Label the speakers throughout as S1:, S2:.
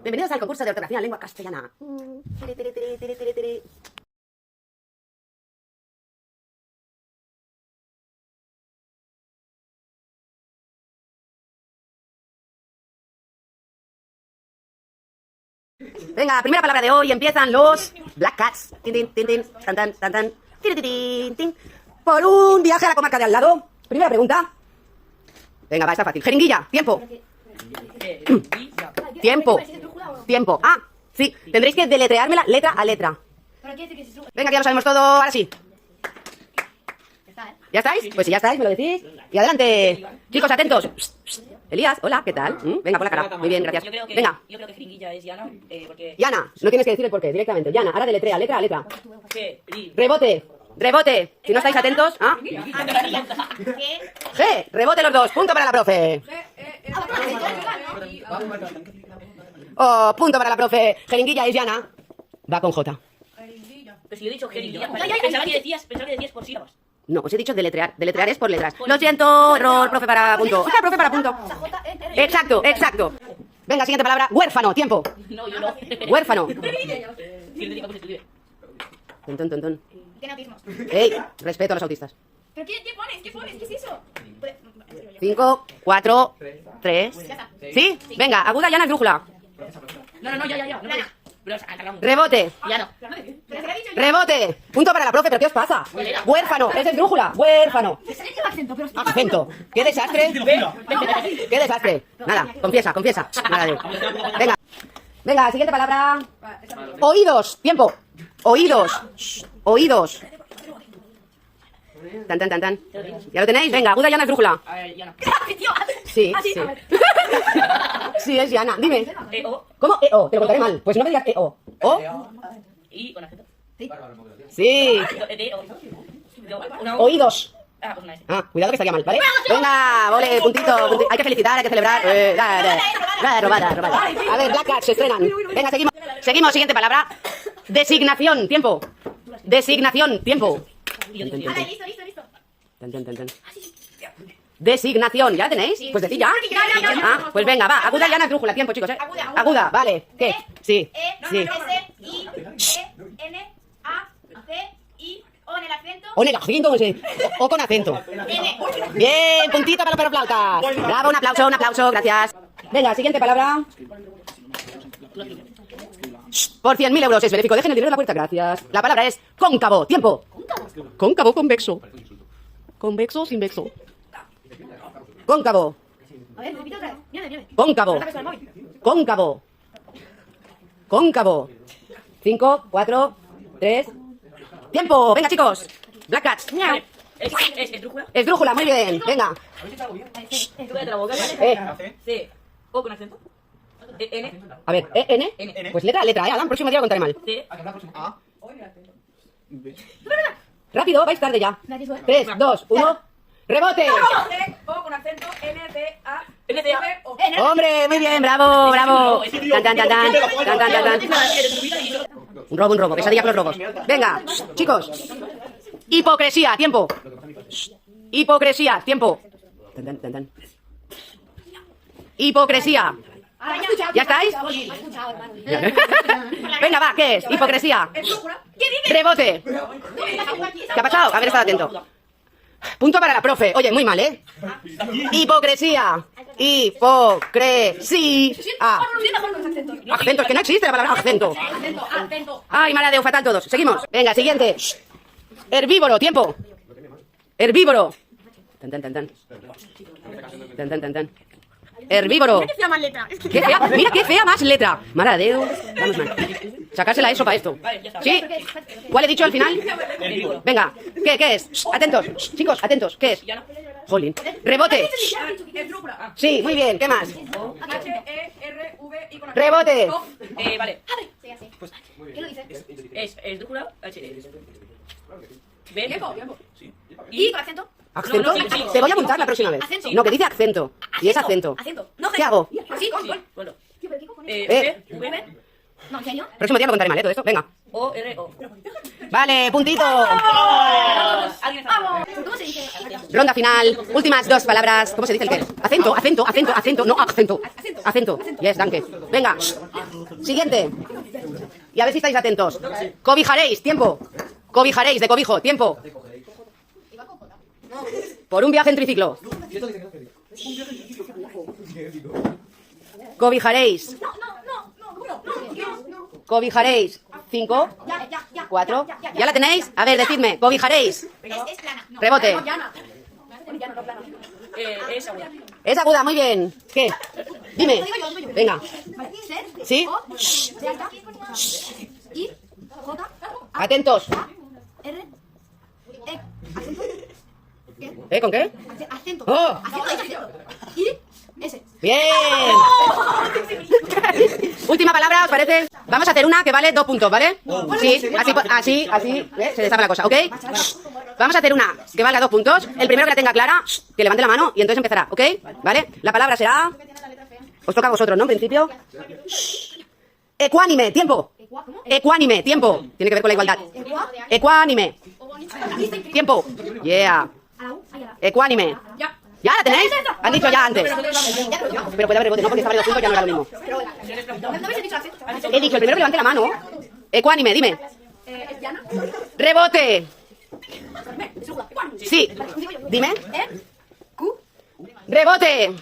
S1: Bienvenidos al concurso de ortografía en lengua castellana. Venga, primera palabra de hoy, empiezan los Black Cats. Tin, tin, tin, tin, tan, tan, tan, tan, tin, tin, tin, tin. Por un viaje a la comarca de al lado. Primera pregunta. Venga, va, está fácil. Jeringuilla, tiempo. Tiempo. Tiempo. Ah, sí, tendréis que deletreármela letra a letra. Venga, que ya lo sabemos todo, ahora sí. ¿Ya estáis? Pues si ya estáis, me lo decís. Y adelante. Chicos, atentos. Elías, hola, ¿qué tal? Venga, por la cara. Muy bien, gracias. Venga.
S2: Yo creo que jeringuilla es Yana, porque...
S1: Yana, no tienes que decir el porqué, directamente. Yana, ahora deletrea, letra a letra.
S2: G,
S1: Rebote, rebote. Si no estáis atentos, ¿ah? G, rebote los dos. Punto para la profe. Oh, punto para la profe. Jeringuilla es Yana. Va con J.
S2: Pero si yo he dicho jeringuilla, pensaba que decías por sílabas.
S1: No, os he dicho deletrear. Deletrear es por letras. Lo siento, error, profe para punto. Profe para punto. Exacto, exacto. Venga, siguiente palabra. Huérfano, tiempo.
S2: No, yo no.
S1: Huérfano.
S2: Científica, pues estudié.
S1: Ton, ton, ton, ton.
S3: Tiene autismo.
S1: Ey, respeto a los autistas.
S3: ¿Pero qué pones? ¿Qué pones? ¿Qué es eso?
S1: 5, 4, 3. ¿Sí? Venga, aguda, llana, esdrújula.
S2: No, ya. No puedes. Pero acabamos.
S1: Rebote.
S2: Ya no.
S3: ¿Pero se lo ha dicho yo?
S1: Rebote. Punto para la profe, ¿pero qué os pasa? Huérfano, es esdrújula. Huérfano.
S3: Me sale que va acento, pero...
S1: Acento. ¡Qué desastre! ¡Qué desastre! Nada, confiesa. Nada de... Venga, siguiente palabra. Oídos. Tiempo. Oídos. Shh, oídos. Tan. ¿Ya lo tenéis? Venga, aguda, llana, esdrújula.
S2: Yana.
S1: Sí. Sí, es Yana. Dime.
S2: O.
S1: ¿Cómo? Te lo contaré mal. Pues no me digas O. ¿O?
S2: Y con acento.
S1: Sí.
S2: Una O.
S1: Oídos.
S2: Ah, pues una S.
S1: Ah, cuidado que estaría mal, ¿vale? Venga, vole, puntito. Hay que felicitar, hay que celebrar. Robada. A ver, Black Cats se estrenan. Venga, seguimos, siguiente palabra. Designación, tiempo. Designación, tiempo.
S3: Vale, listo.
S1: Tan. Designación, ¿ya la tenéis? Pues decid ya. Ah, pues venga, va. Aguda, llana, esdrújula. Tiempo, chicos, Aguda, vale. ¿Qué? Sí.
S3: S-I-N-A-C-I O en el acento.
S1: O en el acento, o con acento. Bien, puntito para los perroflautas. Bravo, un aplauso, gracias. Venga, siguiente palabra. Por 100.000 euros es benéfico. Dejen el dinero en la puerta, gracias. La palabra es cóncavo. Tiempo. Cóncavo, convexo. Convexo, sin vexo. Cóncavo.
S3: A ver, repito otra vez. Nieve.
S1: Cóncavo. Cóncavo. 5, 4, 3. ¡Tiempo! Venga, chicos. Black Cats.
S2: Vale. Es esdrújula.
S1: Esdrújula, muy bien. Venga.
S2: Esdrújula de la boca, ¿vale? C. O con acento. N.
S1: A ver, ¿N? Pues letra a letra, Alan. Próximo día lo contaré mal.
S2: C.
S1: Rápido, vais tarde ya. 3, 2, 1. ¡Rebote!
S4: O con acento N-D-A.
S2: NCA.
S1: ¡Hombre! Muy bien, bravo. Tan. Un robo. Pesadilla con los robos. Venga, chicos. Hipocresía, tiempo. Hipocresía, tiempo. Tan. Hipocresía. ¿Ya estáis? Venga, va, ¿qué es? Hipocresía. Rebote. ¿Qué ha pasado? A ver, estad atento. Punto para la profe. Oye, muy mal, ¿eh? Hipocresía. Hipocresía. Acento, es que no existe la palabra acento. Ay, mala de fatal todos. Seguimos. Venga, siguiente. Herbívoro, tiempo. Herbívoro. Tan. Herbívoro.
S3: Qué fea más letra.
S1: Qué fea, mira qué fea más letra. Mala de dedo. Vamos mal. Sacársela eso para esto. ¿Sí? ¿Cuál he dicho al final? Venga, ¿qué es? Atentos, chicos, atentos. ¿Qué es? Jolín. Rebote. Sí, muy bien. ¿Qué más?
S4: H-E-R-V y con acento.
S1: Rebote.
S2: Vale.
S3: ¿Qué lo dice?
S2: Es esdrújula. H. B.
S3: ¿Y con acento?
S1: ¿Acento?
S2: No, sí.
S1: Te voy a apuntar la próxima vez.
S3: Acento.
S1: No, que dice acento. Y es acento.
S3: No,
S1: ¿Qué hago?
S3: ¿Sí?
S2: Bueno.
S3: Tío, ¿pero qué cojones?
S2: V.
S3: No, ¿en serio?
S1: Próximo día lo contaré mal, ¿eh? Todo esto. Venga.
S2: O. R. O.
S1: Vale, puntito.
S2: Alguien está.
S3: ¿Cómo se dice?
S1: Ronda final. Últimas dos palabras. ¿Cómo se dice el qué? Acento, acento, acento, acento. No, acento. Acento. Yes, danke. Venga. Siguiente. Y a ver si estáis atentos. Cobijaréis. Tiempo. Cobijaréis. De cobijo. Tiempo. Por un viaje en triciclo. Cobijaréis. Cobijaréis. 5, 4. ¿Ya la tenéis? A ver, decidme. Cobijaréis.
S3: Es plana. No.
S1: Rebote.
S2: Es aguda.
S1: Es aguda, muy bien. ¿Qué? Dime. Venga.
S3: Vale. Ser.
S1: ¿Sí?
S3: O. De alta. I. J.
S1: Atentos.
S3: R. E. Acento.
S1: ¿Con qué?
S3: Acento.
S1: Oh.
S3: Acento. I. S.
S1: Bien. Última palabra, ¿os parece? Vamos a hacer una que vale 2 puntos, ¿vale? Sí, así, se destapa la cosa, ¿ok? Vamos a hacer una que valga 2 puntos. El primero que la tenga clara, que levante la mano y entonces empezará, ¿ok? ¿Vale? La palabra será... Os toca a vosotros, ¿no? En principio. Ecuánime, tiempo. Ecuánime, tiempo. Tiene que ver con la igualdad. Ecuánime. Tiempo. Yeah. Ecuánime. ¿Ya la tenéis? Han dicho ya antes. Pero puede haber rebote, ¿no? Porque está vale 2 puntos, ya no era lo mismo.
S3: ¿No habéis dicho acento?
S1: He dicho el primero que levante la mano. Ecuánime, dime.
S3: ¿Es llana?
S1: Rebote. Sí. Dime.
S3: Q.
S1: Rebote.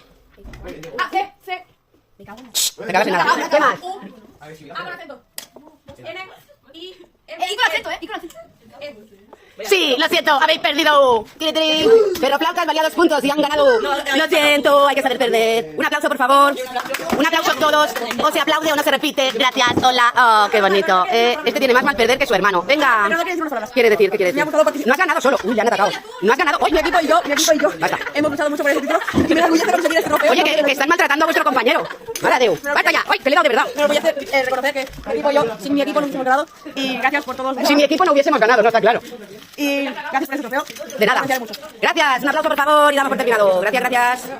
S3: A. C. C.
S1: Te cagas en nada. ¿Qué más?
S4: A con acento. N. I.
S3: Y con acento, ¿eh? Y con acento.
S1: Sí, lo siento, habéis perdido. Tiri, tiri. Pero flautas valía 2 puntos y han ganado. Lo siento, hay que saber perder. Un aplauso, por favor. Un aplauso a todos. O se aplaude o no se repite. Gracias, hola. Oh, qué bonito. Este tiene más mal perder que su hermano. Venga. ¿Quiere decir? ¿Qué quiere decir? No has ganado solo. Uy, ya han atacado. No has ganado. Oye,
S2: Mi equipo y yo.
S1: Basta.
S2: Hemos luchado mucho por ese título. Y me enorgullece conseguir este trofeo.
S1: Oye, que están maltratando a vuestro compañero. Vale, Deu. Basta ya. Uy, que le he dado de verdad.
S2: Me enorgullece reconocer que mi equipo y yo, sin mi equipo no hubiésemos ganado. Y gracias por todos.
S1: Si mi equipo no hubiésemos ganado, no está claro.
S2: Y gracias por ese trofeo.
S1: De nada. Gracias. Un aplauso, por favor, y damos por terminado. Gracias, gracias.